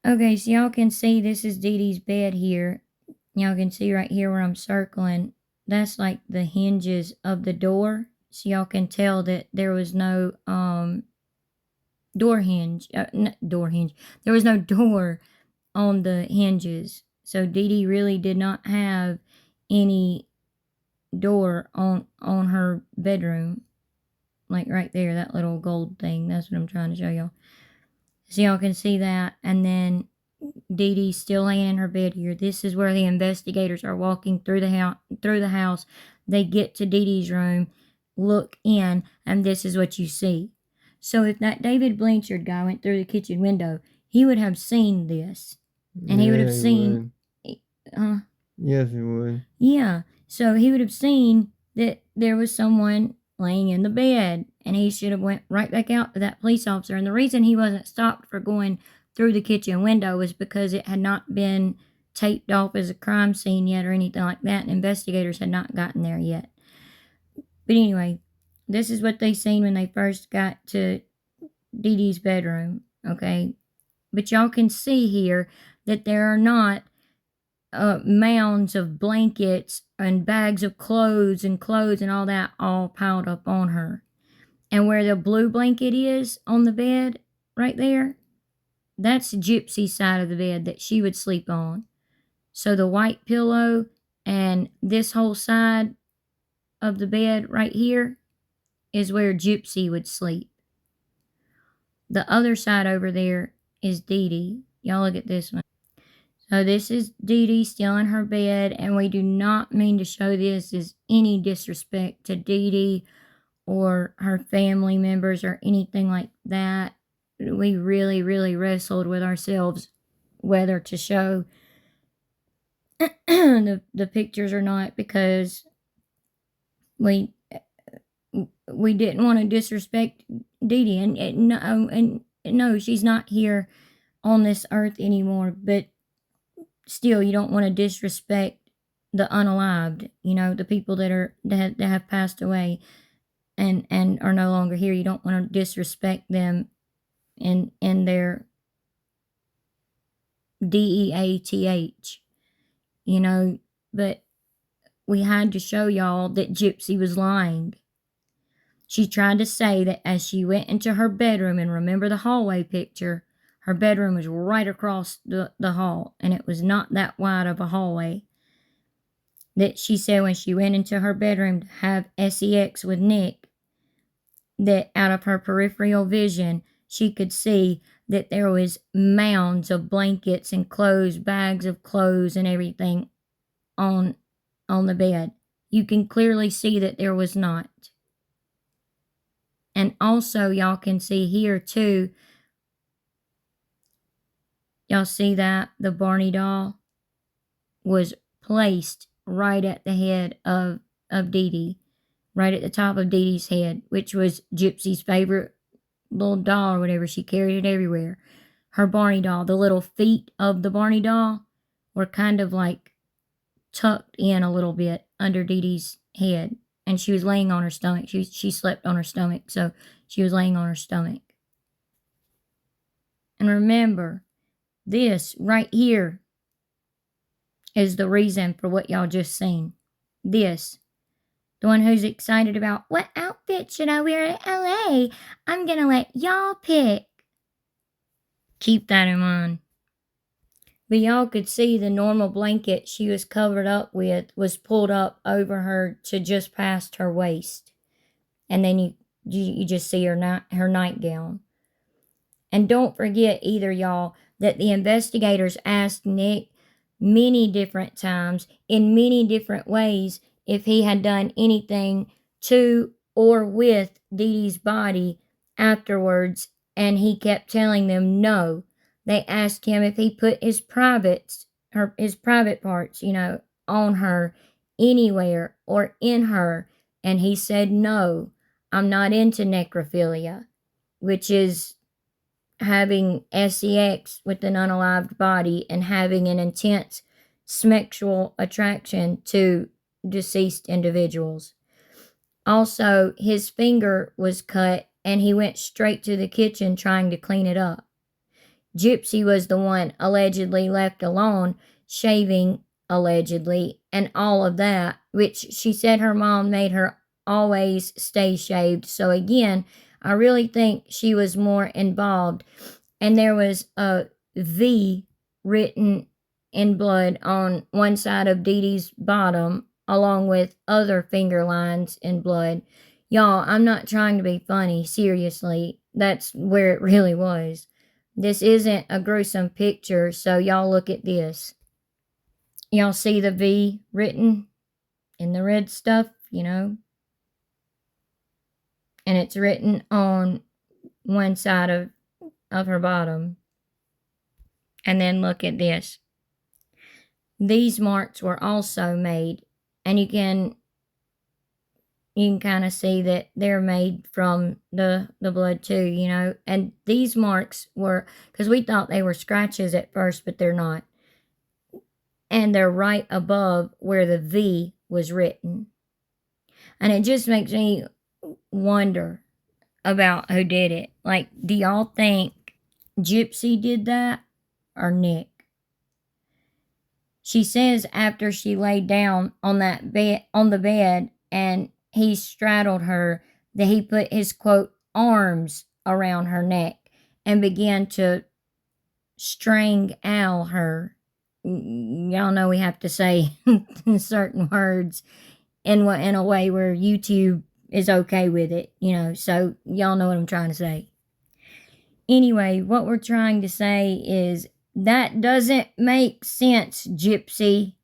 Okay, so y'all can see this is Dee Dee's bed here. Y'all can see right here where I'm circling. That's like the hinges of the door. So y'all can tell that there was no door hinge. There was no door on the hinges. So Dee Dee really did not have any door on her bedroom. Like right there, that little gold thing. That's what I'm trying to show y'all. So y'all can see that. And then Dee Dee's still laying in her bed here. This is where the investigators are walking through the house. They get to Dee Dee's room, look in, and this is what you see. So if that David Blanchard guy went through the kitchen window, he would have seen this. And he would have seen... Yes, he would. Yeah. So he would have seen that there was someone laying in the bed, and he should have went right back out to that police officer. And the reason he wasn't stopped for going through the kitchen window was because it had not been taped off as a crime scene yet or anything like that, and investigators had not gotten there yet. But anyway, this is what they seen when they first got to Dee Dee's bedroom, okay? But y'all can see here that there are not mounds of blankets and bags of clothes and all that all piled up on her. And where the blue blanket is on the bed right there, that's Gypsy's side of the bed that she would sleep on. So the white pillow and this whole side of the bed right here is where Gypsy would sleep. The other side over there is Dee Dee. Y'all look at this one. So this is Dee Dee still in her bed, and we do not mean to show this as any disrespect to Dee Dee or her family members or anything like that. we really, really wrestled with ourselves whether to show the pictures or not, because we didn't want to disrespect Dee Dee, and no, she's not here on this earth anymore, but still, you don't want to disrespect the unalived, the people that have passed away and are no longer here. You don't want to disrespect them in their death, but we had to show y'all that Gypsy was lying. She tried to say that as she went into her bedroom, and remember the hallway picture, her bedroom was right across the hall, and it was not that wide of a hallway. That she said when she went into her bedroom to have sex with Nick, that out of her peripheral vision, she could see that there was mounds of blankets and clothes, bags of clothes and everything on the bed. You can clearly see that there was not. And also, y'all can see here too, y'all see that the Barney doll was placed right at the head of Dee Dee, right at the top of Dee Dee's head, which was Gypsy's favorite little doll or whatever. She carried it everywhere. Her Barney doll, the little feet of the Barney doll were kind of like tucked in a little bit under Dee Dee's head, and she was laying on her stomach. She slept on her stomach, so she was laying on her stomach. And remember, this right here is the reason for what y'all just seen. This. The one who's excited about what outfit should I wear at LA? I'm gonna let y'all pick. Keep that in mind. But y'all could see the normal blanket she was covered up with was pulled up over her to just past her waist. And then you just see her nightgown. And don't forget either, y'all, that the investigators asked Nick many different times in many different ways if he had done anything to or with Dee Dee's body afterwards, and he kept telling them no. They asked him if he put his private parts, on her anywhere or in her, and he said no. I'm not into necrophilia, which is having sex with an unalived body and having an intense sexual attraction to deceased individuals. Also, his finger was cut and he went straight to the kitchen trying to clean it up. Gypsy was the one allegedly left alone, shaving, allegedly, and all of that, which she said her mom made her always stay shaved. So again, I really think she was more involved. And there was a V written in blood on one side of Dee Dee's bottom, along with other finger lines in blood. Y'all, I'm not trying to be funny. Seriously, that's where it really was. This isn't a gruesome picture, so y'all look at this. Y'all see the V written in the red stuff, And it's written on one side of her bottom. And then look at this. These marks were also made, and you can kind of see that they're made from the blood too, And these marks were, because we thought they were scratches at first, but they're not. And they're right above where the V was written. And it just makes me wonder about who did it. Like, do y'all think Gypsy did that or Nick? She says after she laid down on the bed and he straddled her, that he put his, quote, arms around her neck and began to strangle her. Y'all know we have to say certain words in a way where YouTube is okay with it, so y'all know what I'm trying to say. Anyway, what we're trying to say is that doesn't make sense, Gypsy.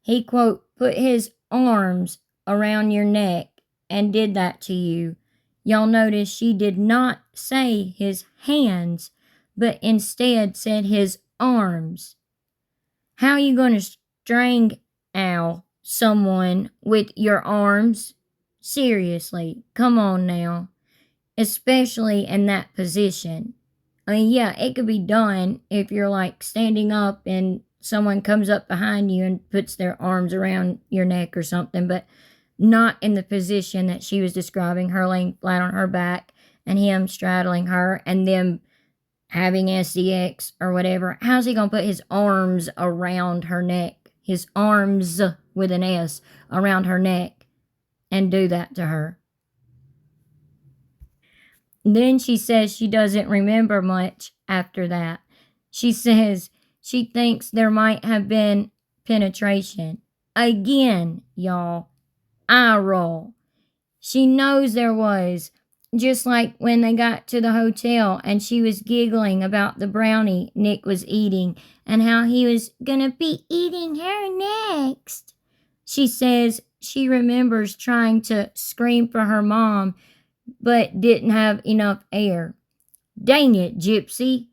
He, quote, put his arms around your neck and did that to you. Y'all notice she did not say his hands, but instead said his arms. How are you going to strangle someone with your arms? Seriously, come on now. Especially in that position. I mean, yeah, it could be done if you're like standing up and someone comes up behind you and puts their arms around your neck or something, but not in the position that she was describing, her laying flat on her back and him straddling her and them having SDX or whatever. How's he going to put his arms around her neck? His arms with an S around her neck and do that to her. Then she says she doesn't remember much after that. She says she thinks there might have been penetration. Again, y'all, eye roll. She knows there was, just like when they got to the hotel and she was giggling about the brownie Nick was eating and how he was gonna be eating her next. She says she remembers trying to scream for her mom but didn't have enough air. Dang it, Gypsy.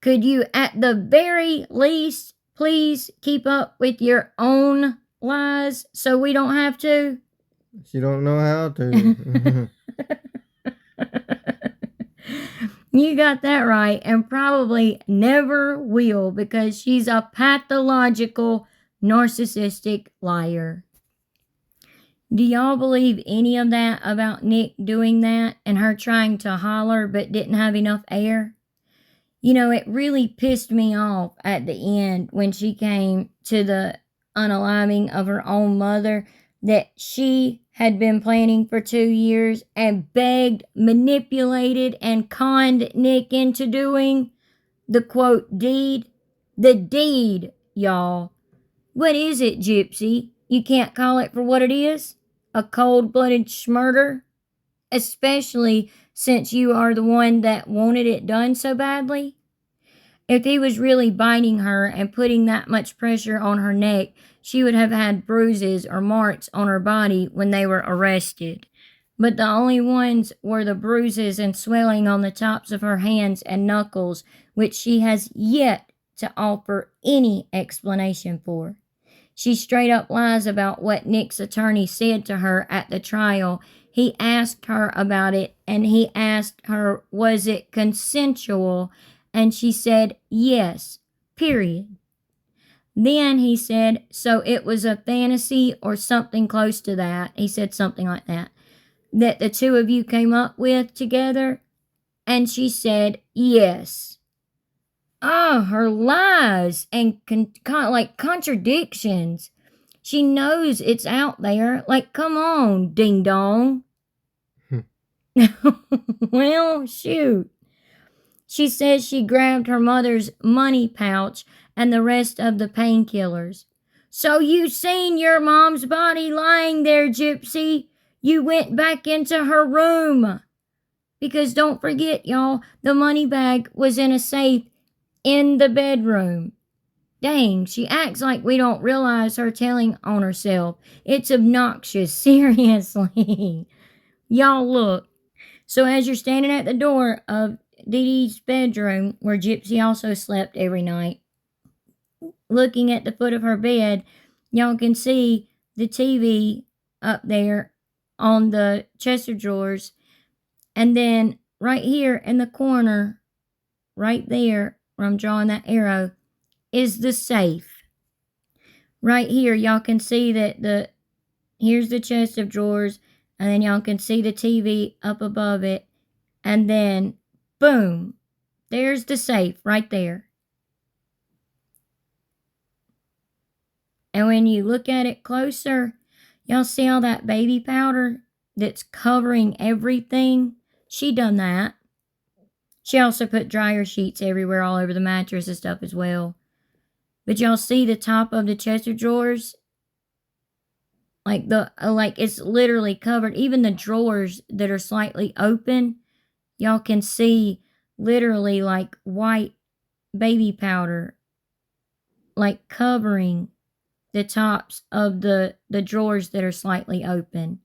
Could you at the very least please keep up with your own lies so we don't have to? She don't know how to. You got that right, and probably never will because she's a pathological, narcissistic liar. Do y'all believe any of that about Nick doing that and her trying to holler but didn't have enough air? You know, it really pissed me off at the end when she came to the unaliving of her own mother that she had been planning for 2 years and begged, manipulated, and conned Nick into doing the quote deed. The deed, y'all. What is it, Gypsy? You can't call it for what it is? A cold-blooded murder? Especially since you are the one that wanted it done so badly? If he was really biting her and putting that much pressure on her neck, she would have had bruises or marks on her body when they were arrested. But the only ones were the bruises and swelling on the tops of her hands and knuckles, which she has yet to offer any explanation for. She straight up lies about what Nick's attorney said to her at the trial. He asked her about it, and he asked her, was it consensual? And she said, yes, period. Then he said, so it was a fantasy or something close to that. He said something like that the two of you came up with together? And she said, yes. Oh, her lies and contradictions. She knows it's out there. Like, come on, ding dong. Well, shoot. She says she grabbed her mother's money pouch and the rest of the painkillers. So you seen your mom's body lying there, Gypsy. You went back into her room. Because don't forget, y'all, the money bag was in a safe in the bedroom. Dang, she acts like we don't realize her telling on herself. It's obnoxious, seriously. Y'all look. So as you're standing at the door of Dee Dee's bedroom, where Gypsy also slept every night, looking at the foot of her bed, y'all can see the TV up there on the chest of drawers. And then right here in the corner, right there where I'm drawing that arrow, is the safe. Right here, y'all can see that here's the chest of drawers, and then y'all can see the TV up above it, and then boom, there's the safe right there. And when you look at it closer, y'all see all that baby powder that's covering everything? She done that. She also put dryer sheets everywhere all over the mattress and stuff as well. But y'all see the top of the chest of drawers? Like it's literally covered. Even the drawers that are slightly open, y'all can see literally like white baby powder like covering the tops of the drawers that are slightly open.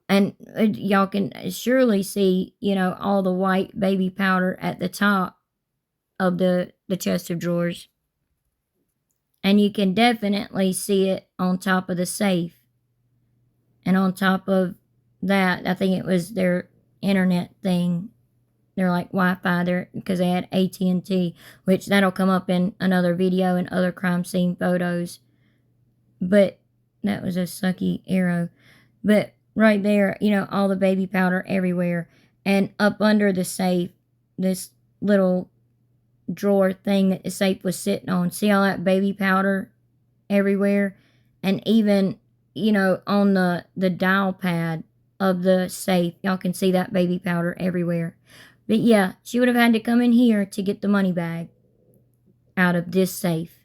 And y'all can surely see, all the white baby powder at the top of the chest of drawers. And you can definitely see it on top of the safe. And on top of that, I think it was their internet thing. They're like Wi-Fi there because they had AT&T, which that'll come up in another video and other crime scene photos. But that was a sucky arrow. But right there, all the baby powder everywhere. And up under the safe, this little drawer thing that the safe was sitting on. See all that baby powder everywhere? And even, on the dial pad of the safe, y'all can see that baby powder everywhere. But yeah, she would have had to come in here to get the money bag out of this safe.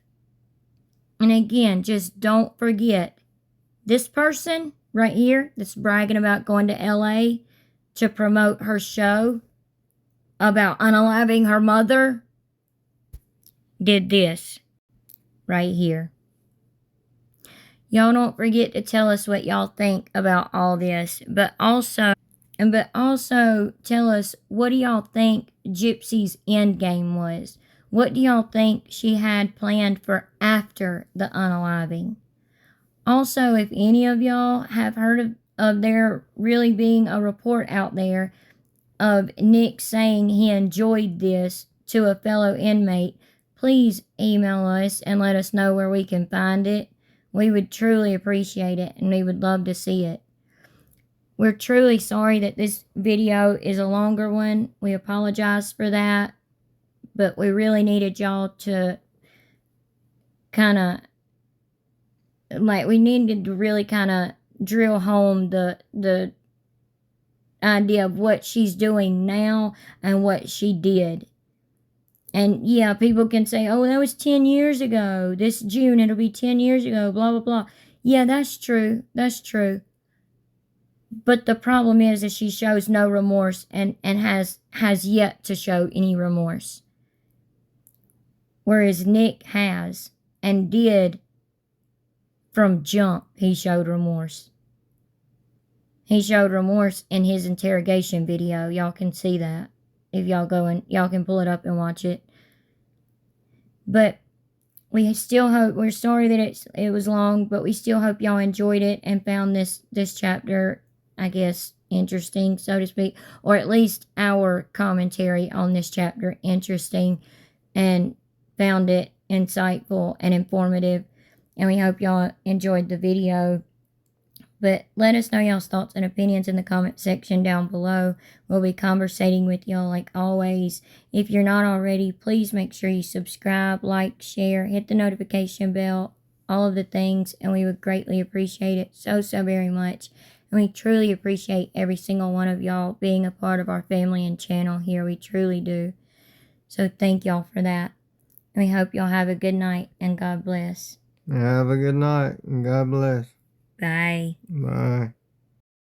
And again, just don't forget, this person right here that's bragging about going to LA to promote her show about unaliving her mother did this right here. Y'all don't forget to tell us what y'all think about all this, but also tell us, what do y'all think Gypsy's end game was? What do y'all think she had planned for after the unaliving? Also, if any of y'all have heard of there really being a report out there of Nick saying he enjoyed this to a fellow inmate, please email us and let us know where we can find it. We would truly appreciate it, and we would love to see it. We're truly sorry that this video is a longer one. We apologize for that, but we really needed y'all to we needed to really drill home the idea of what she's doing now and what she did. And yeah, people can say, oh, that was 10 years ago. This June, it'll be 10 years ago, blah, blah, blah. Yeah, that's true. That's true. But the problem is that she shows no remorse and has yet to show any remorse. Whereas Nick has and did from jump. He showed remorse. He showed remorse in his interrogation video. Y'all can see that. If y'all go and y'all can pull it up and watch it. But we still hope, we're sorry that it was long, but we still hope y'all enjoyed it and found this chapter, I guess, interesting, so to speak, or at least our commentary on this chapter interesting, and found it insightful and informative. And we hope y'all enjoyed the video. But let us know y'all's thoughts and opinions in the comment section down below. We'll be conversating with y'all like always. If you're not already, please make sure you subscribe, like, share, hit the notification bell, all of the things, and we would greatly appreciate it so very much. And we truly appreciate every single one of y'all being a part of our family and channel here. We truly do. So thank y'all for that. And we hope y'all have a good night, and God bless. Have a good night, and God bless. Bye. Bye.